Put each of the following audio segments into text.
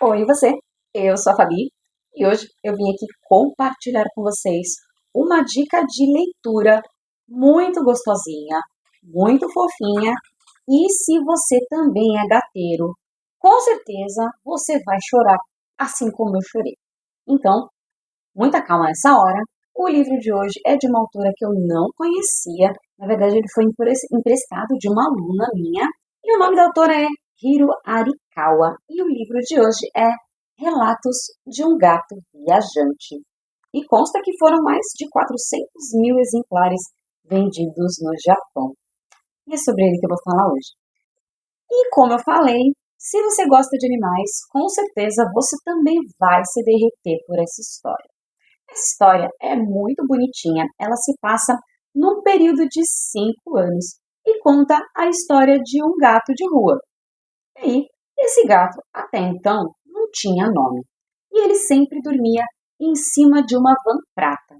Oi, você. Eu sou a Fabi e hoje eu vim aqui compartilhar com vocês uma dica de leitura muito gostosinha, muito fofinha. E se você também é gateiro, com certeza você vai chorar assim como eu chorei. Então, muita calma nessa hora. O livro de hoje é de uma autora que eu não conhecia. Na verdade, ele foi emprestado de uma aluna minha. E o nome da autora é Hiro Arikawa. E o livro de hoje é Relatos de um Gato Viajante. E consta que foram mais de 400 mil exemplares vendidos no Japão. E é sobre ele que eu vou falar hoje. E como eu falei, se você gosta de animais, com certeza você também vai se derreter por essa história. Essa história é muito bonitinha. Ela se passa num período de 5 anos e conta a história de um gato de rua. E esse gato, até então, não tinha nome. E ele sempre dormia em cima de uma van prata.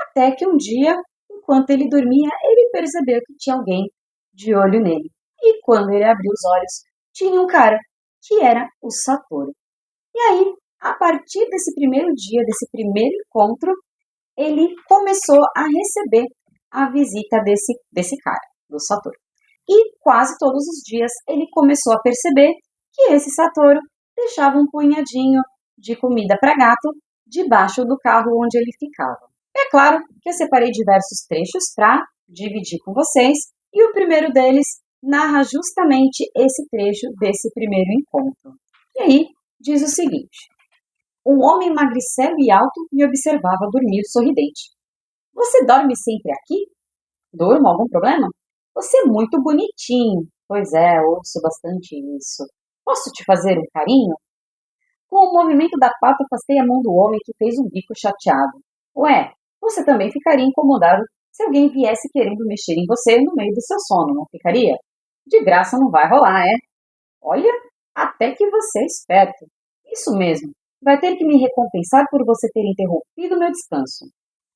Até que um dia, enquanto ele dormia, ele percebeu que tinha alguém de olho nele. E quando ele abriu os olhos, tinha um cara, que era o Satoru. E aí, a partir desse primeiro dia, desse primeiro encontro, ele começou a receber a visita desse cara, do Satoru. E quase todos os dias ele começou a perceber que esse Satoru deixava um punhadinho de comida para gato debaixo do carro onde ele ficava. É claro que eu separei diversos trechos para dividir com vocês, e o primeiro deles narra justamente esse trecho desse primeiro encontro. E aí diz o seguinte: um homem magricelo e alto me observava dormir sorridente. Você dorme sempre aqui? Durmo? Algum problema? Você é muito bonitinho. Pois é, ouço bastante isso. Posso te fazer um carinho? Com o movimento da pata, afastei a mão do homem que fez um bico chateado. Ué, você também ficaria incomodado se alguém viesse querendo mexer em você no meio do seu sono, não ficaria? De graça não vai rolar, é? Olha, até que você é esperto. Isso mesmo. Vai ter que me recompensar por você ter interrompido meu descanso.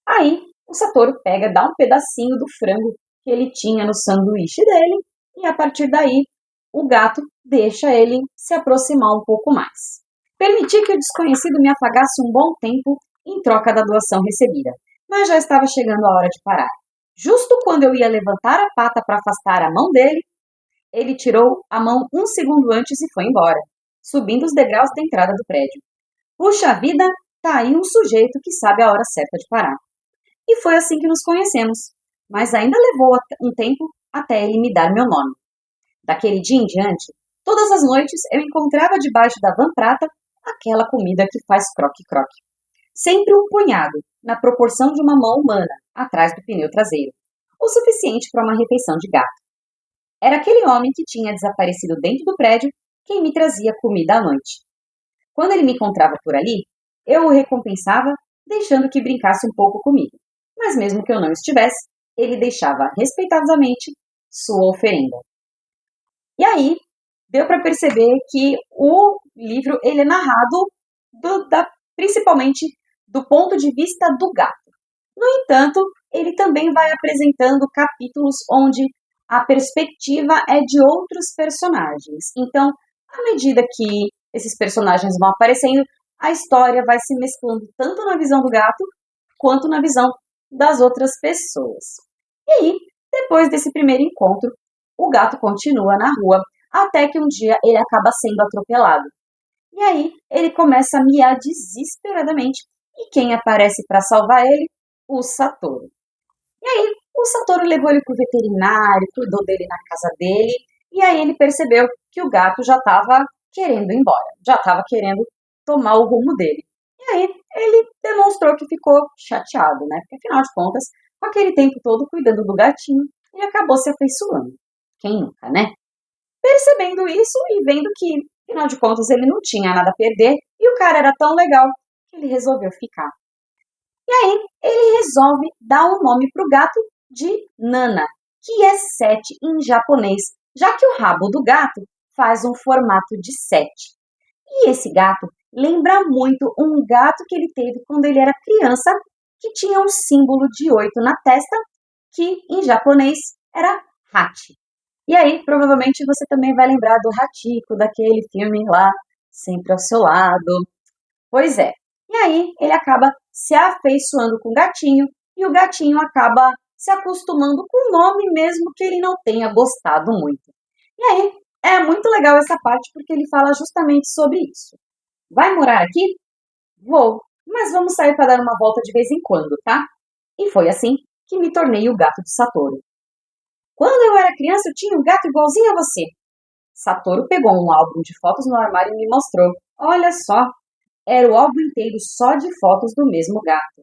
Aí, o Satoru pega, dá um pedacinho do frango que ele tinha no sanduíche dele, e a partir daí, o gato deixa ele se aproximar um pouco mais. Permiti que o desconhecido me afagasse um bom tempo em troca da doação recebida, mas já estava chegando a hora de parar. Justo quando eu ia levantar a pata para afastar a mão dele, ele tirou a mão um segundo antes e foi embora, subindo os degraus da entrada do prédio. Puxa vida, tá aí um sujeito que sabe a hora certa de parar. E foi assim que nos conhecemos, mas ainda levou um tempo até ele me dar meu nome. Daquele dia em diante, todas as noites eu encontrava debaixo da van prata aquela comida que faz croque-croque. Sempre um punhado, na proporção de uma mão humana, atrás do pneu traseiro. O suficiente para uma refeição de gato. Era aquele homem que tinha desaparecido dentro do prédio quem me trazia comida à noite. Quando ele me encontrava por ali, eu o recompensava, deixando que brincasse um pouco comigo. Mas mesmo que eu não estivesse, ele deixava respeitosamente sua oferenda. E aí, deu para perceber que o livro ele é narrado principalmente do ponto de vista do gato. No entanto, ele também vai apresentando capítulos onde a perspectiva é de outros personagens. Então, à medida que esses personagens vão aparecendo, a história vai se mesclando tanto na visão do gato quanto na visão das outras pessoas. E aí, depois desse primeiro encontro, o gato continua na rua até que um dia ele acaba sendo atropelado. E aí ele começa a miar desesperadamente. E quem aparece para salvar ele? O Satoru. E aí o Satoru levou ele para o veterinário, cuidou dele na casa dele. E aí ele percebeu que o gato já estava querendo ir embora, já estava querendo tomar o rumo dele. E aí ele demonstrou que ficou chateado, né? Porque afinal de contas, com aquele tempo todo cuidando do gatinho, ele acabou se afeiçoando. Quem nunca, né? Percebendo isso e vendo que, afinal de contas, ele não tinha nada a perder e o cara era tão legal que ele resolveu ficar. E aí ele resolve dar um nome para o gato de Nana, que é 7 em japonês, já que o rabo do gato faz um formato de 7. E esse gato lembra muito um gato que ele teve quando ele era criança, que tinha um símbolo de 8 na testa, que em japonês era Hachi. E aí, provavelmente, você também vai lembrar do Hachiko, daquele filme lá sempre ao seu lado. Pois é. E aí ele acaba se afeiçoando com o gatinho e o gatinho acaba se acostumando com o nome mesmo que ele não tenha gostado muito. E aí é muito legal essa parte porque ele fala justamente sobre isso. Vai morar aqui? Vou, mas vamos sair para dar uma volta de vez em quando, tá? E foi assim que me tornei o gato de Satoru. Quando eu era criança, eu tinha um gato igualzinho a você. Satoru pegou um álbum de fotos no armário e me mostrou. Olha só, era o álbum inteiro só de fotos do mesmo gato.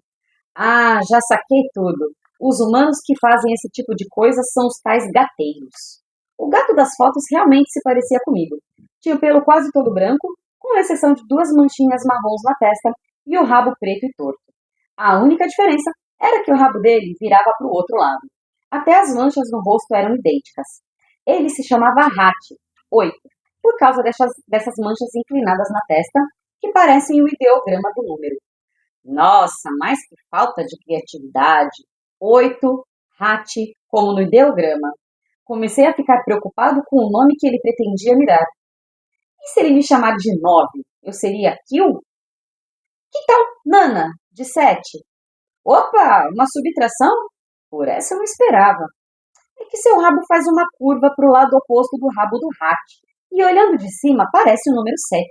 Ah, já saquei tudo. Os humanos que fazem esse tipo de coisa são os tais gateiros. O gato das fotos realmente se parecia comigo. Tinha o pelo quase todo branco, com exceção de duas manchinhas marrons na testa e o rabo preto e torto. A única diferença era que o rabo dele virava para o outro lado. Até as manchas no rosto eram idênticas. Ele se chamava Hachi, 8, por causa dessas manchas inclinadas na testa que parecem o ideograma do número. Nossa, mas que falta de criatividade! 8, Hachi, como no ideograma. Comecei a ficar preocupado com o nome que ele pretendia me dar. E se ele me chamar de 9, eu seria Kill? Que tal Nana, de 7? Opa, uma subtração? Por essa eu não esperava. É que seu rabo faz uma curva para o lado oposto do rabo do Hachi. E olhando de cima, parece o número 7.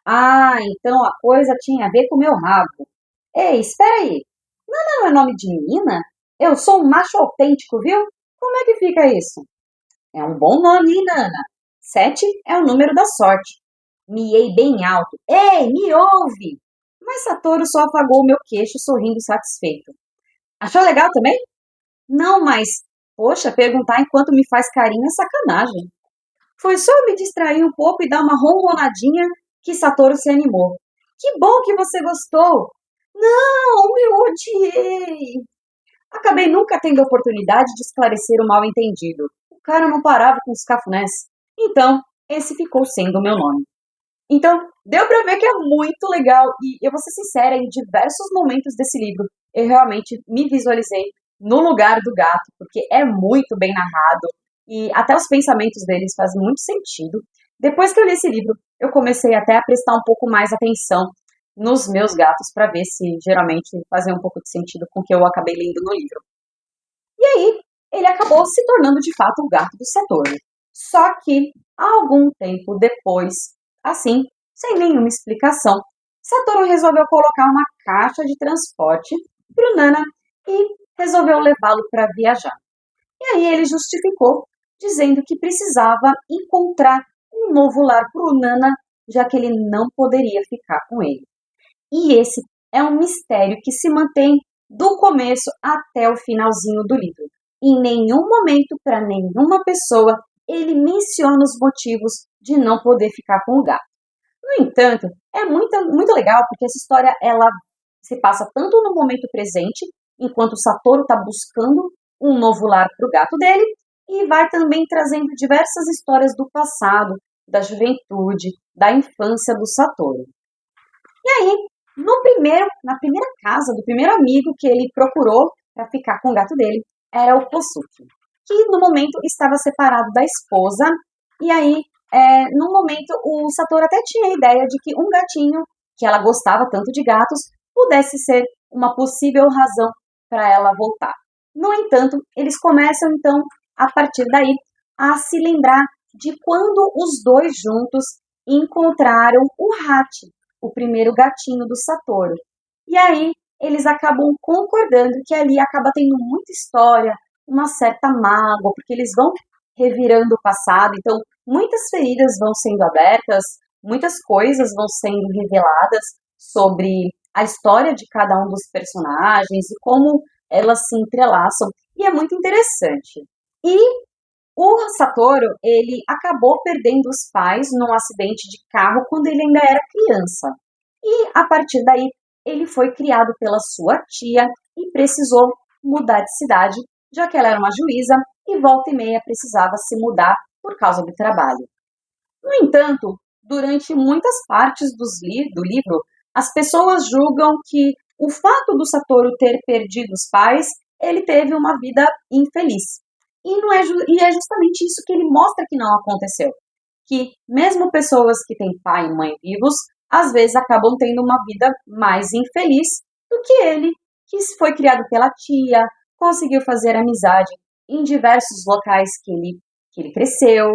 Ah, então a coisa tinha a ver com o meu rabo. Ei, espera aí. Nana não é nome de menina? Eu sou um macho autêntico, viu? Como é que fica isso? É um bom nome, hein, Nana? 7 é o número da sorte. Miei bem alto. Ei, me ouve! Mas Satoru só afagou o meu queixo, sorrindo satisfeito. Achou legal também? Não, mas, poxa, perguntar enquanto me faz carinho é sacanagem. Foi só me distrair um pouco e dar uma ronronadinha que Satoru se animou. Que bom que você gostou! Não, eu odiei! Acabei nunca tendo a oportunidade de esclarecer o mal-entendido. O cara não parava com os cafunés. Então, esse ficou sendo o meu nome. Então, deu pra ver que é muito legal e eu vou ser sincera, em diversos momentos desse livro, eu realmente me visualizei no lugar do gato, porque é muito bem narrado e até os pensamentos deles fazem muito sentido. Depois que eu li esse livro, eu comecei até a prestar um pouco mais atenção nos meus gatos para ver se geralmente fazia um pouco de sentido com o que eu acabei lendo no livro. E aí, ele acabou se tornando de fato o gato do Satoru. Só que, algum tempo depois, assim, sem nenhuma explicação, Satoru resolveu colocar uma caixa de transporte para o Nana e resolveu levá-lo para viajar. E aí ele justificou, dizendo que precisava encontrar um novo lar para o Nana, já que ele não poderia ficar com ele. E esse é um mistério que se mantém do começo até o finalzinho do livro. Em nenhum momento, para nenhuma pessoa, ele menciona os motivos de não poder ficar com o gato. No entanto, é muito legal porque essa história ela se passa tanto no momento presente, enquanto o Satoru está buscando um novo lar para o gato dele, e vai também trazendo diversas histórias do passado, da juventude, da infância do Satoru. E aí, na primeira casa do primeiro amigo que ele procurou para ficar com o gato dele, era o Kosuke, que no momento estava separado da esposa, e aí, no momento, o Satoru até tinha a ideia de que um gatinho, que ela gostava tanto de gatos, pudesse ser uma possível razão para ela voltar. No entanto, eles começam então, a partir daí, a se lembrar de quando os dois juntos encontraram o Hachi, o primeiro gatinho do Satoru. E aí, eles acabam concordando que ali acaba tendo muita história, uma certa mágoa, porque eles vão revirando o passado, então muitas feridas vão sendo abertas, muitas coisas vão sendo reveladas sobre a história de cada um dos personagens e como elas se entrelaçam, e é muito interessante. E o Satoru, ele acabou perdendo os pais num acidente de carro quando ele ainda era criança. E a partir daí, ele foi criado pela sua tia e precisou mudar de cidade, já que ela era uma juíza e volta e meia precisava se mudar por causa do trabalho. No entanto, durante muitas partes do livro, as pessoas julgam que o fato do Satoru ter perdido os pais, ele teve uma vida infeliz. E é justamente isso que ele mostra que não aconteceu. que mesmo pessoas que têm pai e mãe vivos, às vezes acabam tendo uma vida mais infeliz do que ele, que foi criado pela tia, conseguiu fazer amizade em diversos locais que ele cresceu.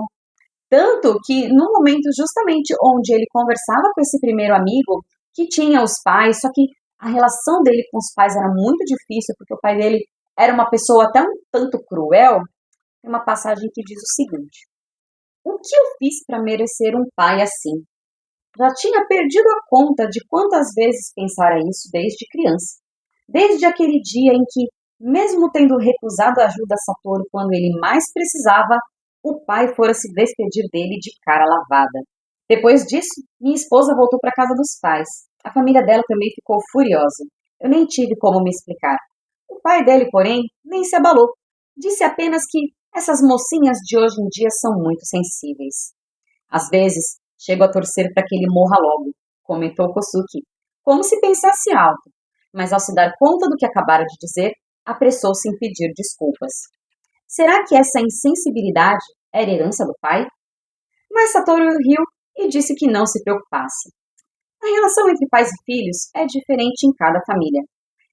Tanto que no momento justamente onde ele conversava com esse primeiro amigo, que tinha os pais, só que a relação dele com os pais era muito difícil, porque o pai dele era uma pessoa até um tanto cruel, tem uma passagem que diz o seguinte: o que eu fiz para merecer um pai assim? Já tinha perdido a conta de quantas vezes pensara isso desde criança. Desde aquele dia em que, mesmo tendo recusado a ajuda a Satoru quando ele mais precisava, o pai fora se despedir dele de cara lavada. Depois disso, minha esposa voltou para a casa dos pais. A família dela também ficou furiosa. Eu nem tive como me explicar. O pai dele, porém, nem se abalou. Disse apenas que essas mocinhas de hoje em dia são muito sensíveis. Às vezes, chego a torcer para que ele morra logo, comentou Kosuke, como se pensasse alto, mas ao se dar conta do que acabara de dizer, apressou-se em pedir desculpas. Será que essa insensibilidade era herança do pai? Mas Satoru riu e disse que não se preocupasse. A relação entre pais e filhos é diferente em cada família.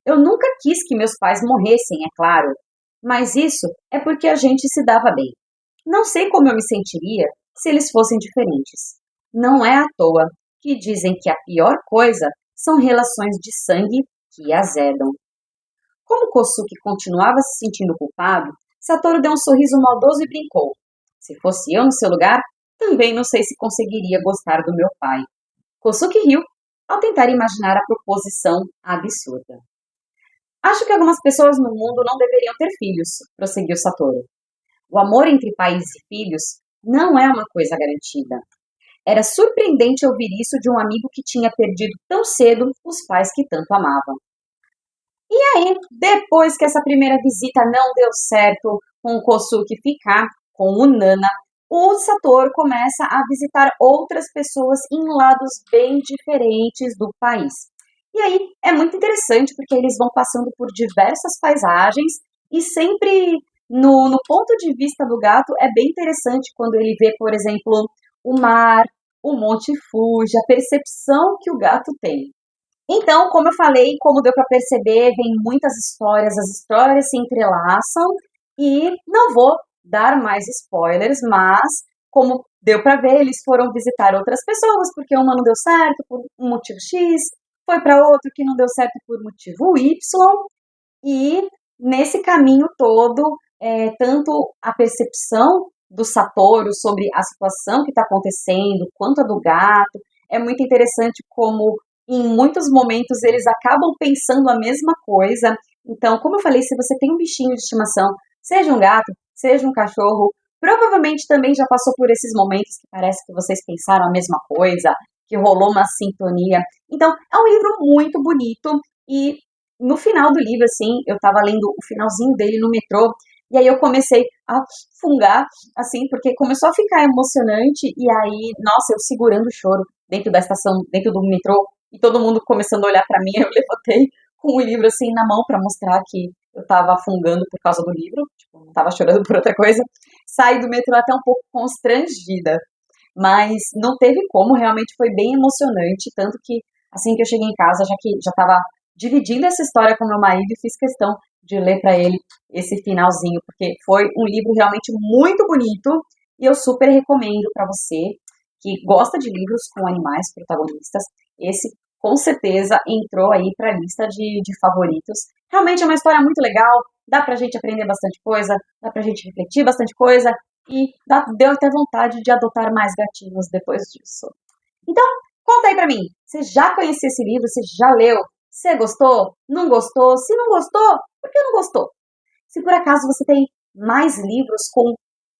Eu nunca quis que meus pais morressem, é claro, mas isso é porque a gente se dava bem. Não sei como eu me sentiria se eles fossem diferentes. Não é à toa que dizem que a pior coisa são relações de sangue que azedam. Como Kosuke continuava se sentindo culpado, Satoru deu um sorriso maldoso e brincou. Se fosse eu no seu lugar, também não sei se conseguiria gostar do meu pai. Kosuke riu ao tentar imaginar a proposição absurda. Acho que algumas pessoas no mundo não deveriam ter filhos, prosseguiu Satoru. O amor entre pais e filhos não é uma coisa garantida. Era surpreendente ouvir isso de um amigo que tinha perdido tão cedo os pais que tanto amava. E aí, depois que essa primeira visita não deu certo com o Kosuke ficar com o Nana, o Satoru começa a visitar outras pessoas em lados bem diferentes do país. E aí é muito interessante porque eles vão passando por diversas paisagens e sempre no ponto de vista do gato é bem interessante quando ele vê, por exemplo, o mar, o Monte Fuji, a percepção que o gato tem. Então, como eu falei, como deu para perceber, vem muitas histórias, as histórias se entrelaçam e não vou dar mais spoilers, mas como deu para ver, eles foram visitar outras pessoas porque uma não deu certo por um motivo X, foi para outro que não deu certo por motivo Y, e nesse caminho todo, tanto a percepção do Satoru sobre a situação que está acontecendo, quanto a do gato, é muito interessante como em muitos momentos eles acabam pensando a mesma coisa. Então, como eu falei, se você tem um bichinho de estimação, seja um gato, seja um cachorro, provavelmente também já passou por esses momentos que parece que vocês pensaram a mesma coisa, que rolou uma sintonia. Então, é um livro muito bonito e no final do livro, assim, eu tava lendo o finalzinho dele no metrô e aí eu comecei a fungar, assim, porque começou a ficar emocionante e aí, nossa, eu segurando o choro dentro da estação, dentro do metrô, e todo mundo começando a olhar para mim, eu levantei com o livro assim na mão para mostrar que eu estava fungando por causa do livro, tipo, não estava chorando por outra coisa. Saí do metrô até um pouco constrangida, mas não teve como, realmente foi bem emocionante, tanto que assim que eu cheguei em casa, já que já estava dividindo essa história com meu marido e fiz questão de ler para ele esse finalzinho, porque foi um livro realmente muito bonito e eu super recomendo para você que gosta de livros com animais protagonistas. Esse com certeza entrou aí para a lista de favoritos. Realmente é uma história muito legal, dá pra gente aprender bastante coisa, dá pra gente refletir bastante coisa e deu até vontade de adotar mais gatinhos depois disso. Então, conta aí pra mim, você já conhecia esse livro, você já leu? Você gostou? Não gostou? Se não gostou, por que não gostou? Se por acaso você tem mais livros com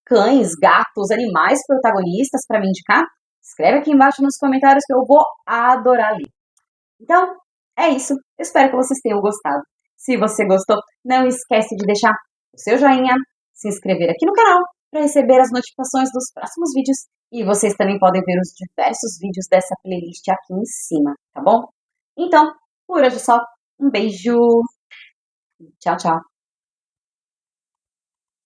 cães, gatos, animais protagonistas para me indicar, escreve aqui embaixo nos comentários que eu vou adorar ler. Então, é isso. Eu espero que vocês tenham gostado. Se você gostou, não esquece de deixar o seu joinha, se inscrever aqui no canal para receber as notificações dos próximos vídeos. E vocês também podem ver os diversos vídeos dessa playlist aqui em cima, tá bom? Então, por hoje é só. Um beijo. Tchau, tchau.